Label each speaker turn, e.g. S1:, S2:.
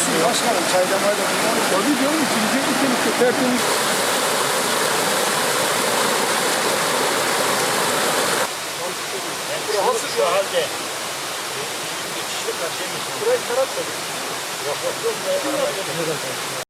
S1: Aksın başkanım çaylamayı da kullanır.
S2: Tabii canım içilecek bir temizlik tertemiz.
S3: Şu halde geçişte karşıya geçiyor.
S1: Burayı taraf tabii.
S3: Yok.